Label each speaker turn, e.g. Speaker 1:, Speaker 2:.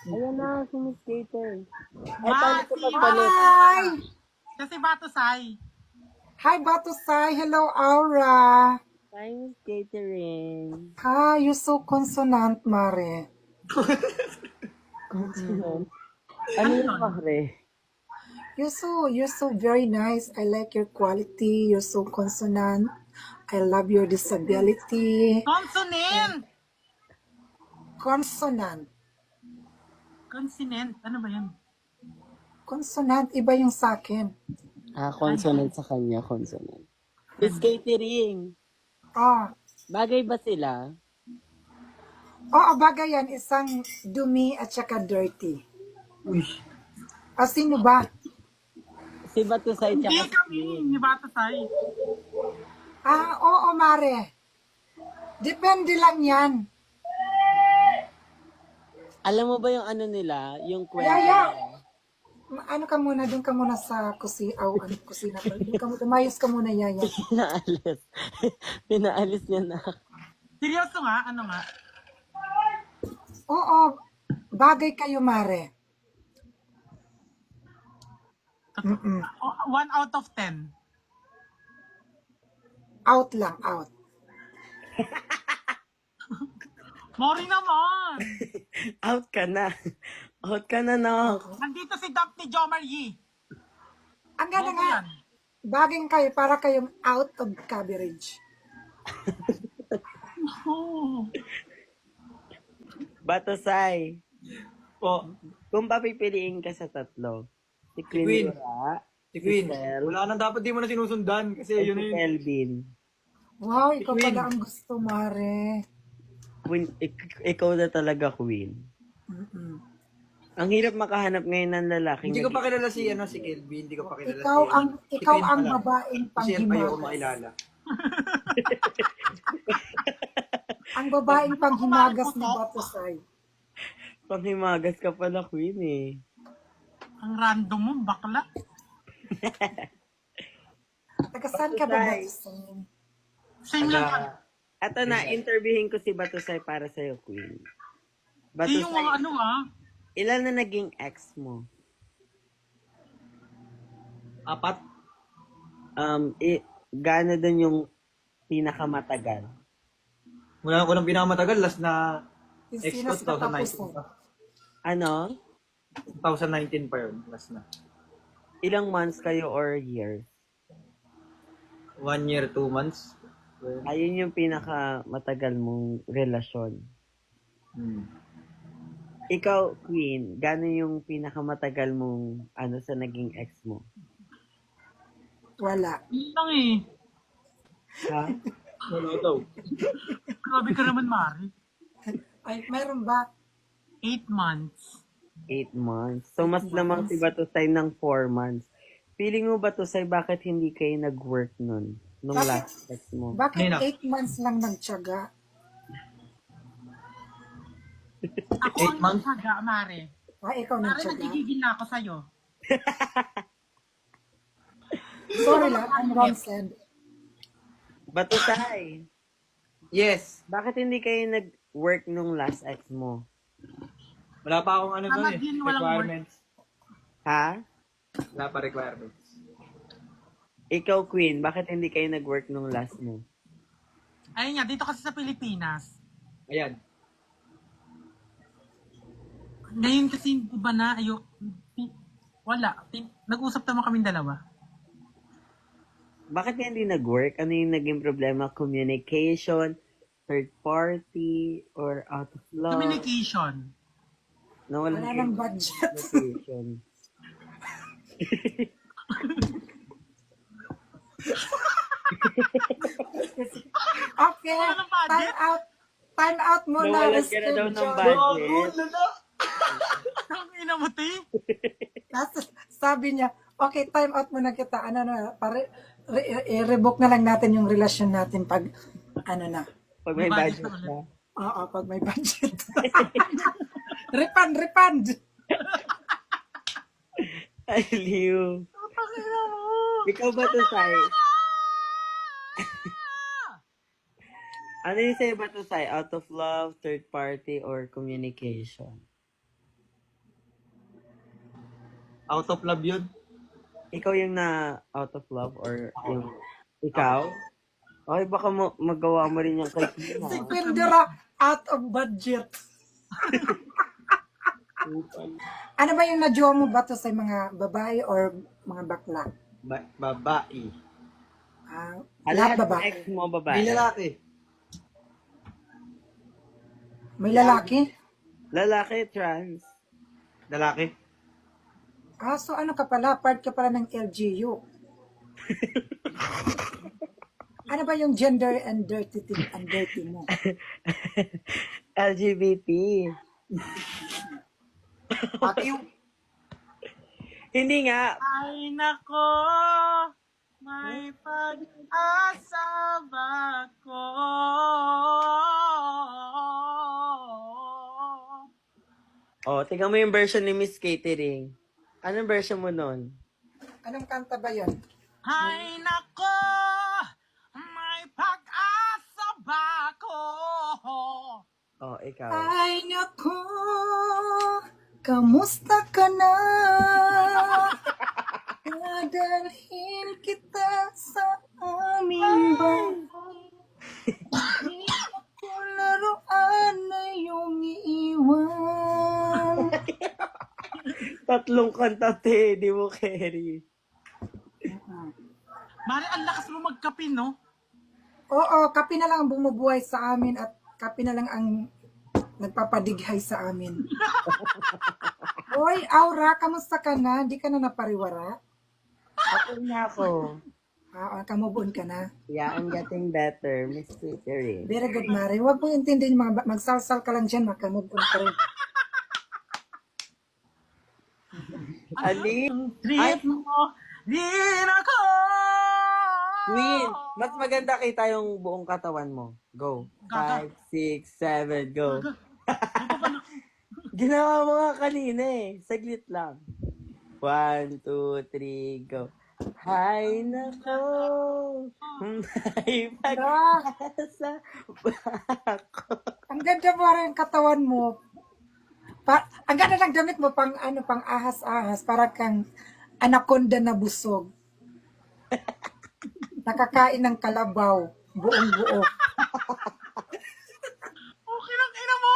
Speaker 1: Ayan na, si Miss Gator. Ay, paano
Speaker 2: Ma,
Speaker 1: ko
Speaker 2: si
Speaker 1: magpalit?
Speaker 3: Hi!
Speaker 2: Kasi Batusay.
Speaker 3: Hi, Batusay. Hello, Aura.
Speaker 1: Hi, Miss Catering.
Speaker 3: Hi, you so consonant, Mare.
Speaker 1: Consonant. Ano
Speaker 2: Ano
Speaker 1: yung
Speaker 2: yun?
Speaker 1: mahre?
Speaker 3: You're so very nice. I like your quality. You're so consonant. I love your disability.
Speaker 2: Consonant!
Speaker 3: Consonant.
Speaker 2: Consonant. Ano ba yun?
Speaker 3: Consonant, iba yung sa akin.
Speaker 1: Consonant sa kanya, consonant. Miss Catering.
Speaker 3: Ah,
Speaker 1: Bagay ba sila?
Speaker 3: bagay yan. Isang dumi at saka dirty.
Speaker 4: Uy.
Speaker 3: Sino ba?
Speaker 1: Si Batusay
Speaker 2: Hindi
Speaker 1: tsaka si
Speaker 2: kami
Speaker 1: Queen.
Speaker 2: ni Batusay.
Speaker 3: Oo, Mare. Depende lang yan.
Speaker 1: Alam mo ba yung ano nila? Yung kwento
Speaker 3: Yaya,
Speaker 1: nila?
Speaker 3: ano ka muna, doon ka muna sa kusina. Doon ka, umayos ka muna, Yaya.
Speaker 1: Pinaalis. Pinaalis niya na.
Speaker 2: Seryoso nga? Ano nga?
Speaker 3: Oo, bagay kayo, Mare. Mm-mm.
Speaker 2: 1 out of 10.
Speaker 3: Out lang, out.
Speaker 2: Mori naman!
Speaker 1: Out ka na. Out ka na, no.
Speaker 2: Nandito si Daphne Jomar Yee.
Speaker 3: Ang ganda
Speaker 2: Mori
Speaker 3: nga,
Speaker 2: yan.
Speaker 3: bagay kayo para kayong out of coverage.
Speaker 2: Oh.
Speaker 1: Batusay.
Speaker 4: Po.
Speaker 1: Kung papipiliin ka sa tatlo, si Queen
Speaker 4: Queen.
Speaker 1: Dora,
Speaker 4: Si Queen.
Speaker 1: Sel,
Speaker 4: Wala nang dapat di mo na sinusundan kasi
Speaker 1: at
Speaker 4: yun
Speaker 1: si
Speaker 4: na yun.
Speaker 1: Kelvin.
Speaker 3: Wow, ikaw
Speaker 4: Queen.
Speaker 3: pala ang gusto, Mare.
Speaker 1: Queen, ikaw na talaga, Queen.
Speaker 3: Mm-mm.
Speaker 1: Ang hirap makahanap ngayon ng lalaking
Speaker 4: Hindi ko pa kilala si Kelvin, hindi ko pa kilala
Speaker 3: Ikaw
Speaker 4: si
Speaker 3: ang
Speaker 4: si
Speaker 3: ikaw
Speaker 4: Queen
Speaker 3: ang
Speaker 4: pala.
Speaker 3: babaeng
Speaker 4: Kasi yan pa yung
Speaker 3: panghimagas.
Speaker 4: makilala.
Speaker 3: Ang babaeng panghimagas ni Batusay.
Speaker 1: Panghimagas ka pala, Queen eh.
Speaker 2: Ang random mo, bakla.
Speaker 3: Taga saan ka ba,
Speaker 1: Batusay.
Speaker 3: Batusay?
Speaker 2: Same lang ka.
Speaker 1: Ato na, interviewin ko si Batusay para sa'yo, Queen.
Speaker 2: Di yung mga
Speaker 1: Batusay,
Speaker 2: ano ah.
Speaker 1: ilan na naging ex mo?
Speaker 4: 4.
Speaker 1: Gaano dun yung pinakamatagal?
Speaker 4: Wala ko nang pinakamatagal, last na
Speaker 3: Yung
Speaker 4: ex ko,
Speaker 3: sinas katapos
Speaker 4: 2019
Speaker 3: mo.
Speaker 4: pa.
Speaker 1: Ano?
Speaker 4: 2019 pa yun, last na.
Speaker 1: Ilang months kayo or years?
Speaker 4: 1 year, 2 months.
Speaker 1: Ayun yung pinakamatagal mong relasyon.
Speaker 4: Hmm.
Speaker 1: Ikaw, Queen, gaano yung pinakamatagal mong sa naging ex mo?
Speaker 3: Wala.
Speaker 2: Yun lang eh.
Speaker 1: Ha?
Speaker 4: Wala daw.
Speaker 2: Grabe ka naman, Mari.
Speaker 3: Ay, meron ba?
Speaker 2: 8 months.
Speaker 1: 8 months. So, mas lamang si Batusay ng 4 months. Feeling mo, Batusay, bakit hindi kayo nag-work nun? Nung
Speaker 3: Bakit?
Speaker 1: last ex mo?
Speaker 3: Bakit
Speaker 4: Nina.
Speaker 3: 8 months lang nagtiyaga?
Speaker 2: Ako
Speaker 4: 8
Speaker 2: ang
Speaker 4: months?
Speaker 2: nagsaga, Mari.
Speaker 3: Ikaw
Speaker 2: Mari,
Speaker 3: nagtiyaga?
Speaker 2: nagigigil na ako sa'yo.
Speaker 3: Sorry lang, I'm wrong said.
Speaker 1: Batusay,
Speaker 4: Yes.
Speaker 1: bakit hindi kayo nag-work nung last ex mo?
Speaker 4: Wala pa akong ano doon
Speaker 2: Tama
Speaker 4: eh.
Speaker 2: din, walang
Speaker 4: Requirements.
Speaker 1: Ha?
Speaker 4: Wala pa requirements.
Speaker 1: Ikaw, Queen, bakit hindi kayo nag-work nung last mo?
Speaker 2: Ayun nga, dito kasi sa Pilipinas.
Speaker 4: Ayan.
Speaker 2: Ngayon kasi, di ba na, wala. Nag-usap naman kaming dalawa.
Speaker 1: Bakit hindi nag-work? Ano yung naging problema? Communication, third party, or out of love?
Speaker 2: Communication.
Speaker 1: Nawalan
Speaker 3: Wala
Speaker 1: kayo
Speaker 3: ng
Speaker 1: ng
Speaker 3: budget.
Speaker 1: communication.
Speaker 3: Okay,
Speaker 2: Wala ng budget?
Speaker 3: time out. Time out muna.
Speaker 1: Nawalan ka na daw ng
Speaker 3: John.
Speaker 1: budget.
Speaker 2: Ang ina mo, te.
Speaker 3: Sabi niya, okay, time out muna kita. Ano na, i-revoke na lang natin yung relasyon natin pag, ano na.
Speaker 1: Pag may
Speaker 2: May budget
Speaker 1: budget
Speaker 2: na ulit.
Speaker 1: na.
Speaker 3: Oo, pag may budget. refund.
Speaker 1: Ay, Liu.
Speaker 2: Ang ina mo.
Speaker 1: Ikaw ba to, Sai? Ano yung sa'yo ba to, Sai? Out of love, third party, or communication?
Speaker 4: Out of love yun.
Speaker 1: Ikaw yung na out of love or yung ikaw? Okay, baka magawa mo rin yung kay Tina.
Speaker 3: Si Quindora, out of budget. Ano ba yung na-jowa mo ba to sa mga babae or mga bakla?
Speaker 4: Babae.
Speaker 3: Lahat
Speaker 1: Lahat ng
Speaker 3: babae.
Speaker 1: ex mo babae.
Speaker 4: May lalaki.
Speaker 3: May lalaki?
Speaker 1: Lalaki, trans.
Speaker 4: Lalaki.
Speaker 3: So ano ka pala? Part ka pala ng LGU. Ano ba yung gender and dirty mo?
Speaker 1: LGBT.
Speaker 4: Pati yung
Speaker 1: Hindi nga.
Speaker 2: Ay nako, may pag-asa ba ko?
Speaker 1: Oh, tingnan mo yung version ni Miss Catering. Anong version mo nun?
Speaker 3: Anong kanta ba yun?
Speaker 2: Ay nako, may pag-asa ba ko?
Speaker 1: Oh, ikaw.
Speaker 3: Ay nako, kamusta ka na? Dadalhin kita sa aming bahay. Di ako laruan na iyong iiwan.
Speaker 1: Tatlong kanta, te. Di mo carry.
Speaker 2: Mari, ang lakas mo magkape, no?
Speaker 3: Oo, kape na lang ang bumubuhay sa amin at kape na lang ang nagpapadighay sa amin. Hoy, Aura, kamusta ka na? Di ka na napariwara?
Speaker 1: Okay na ako.
Speaker 3: Kamove on ka na.
Speaker 1: Yeah, I'm getting better, Miss Catering.
Speaker 3: Very good, Mari. Huwag mo intindihin mga magsalsal ka lang dyan, makamove on ka rin.
Speaker 1: Ali?
Speaker 2: Trip mo, din ako!
Speaker 1: Queen, mas maganda kita yung buong katawan mo. Go.
Speaker 2: Gaga.
Speaker 1: 5, 6, 7, go. Ginawa mo nga kanina eh. Saglit lang. 1, 2, 3, go. Hay nako, may pag-asa ba ako?
Speaker 3: Ang ganda mo rin ang katawan mo. Ang ganda ng damit mo pang pang ahas-ahas para kang anaconda na busog. Nakakain ng kalabaw, buong-buo.
Speaker 2: Okay lang, ina mo!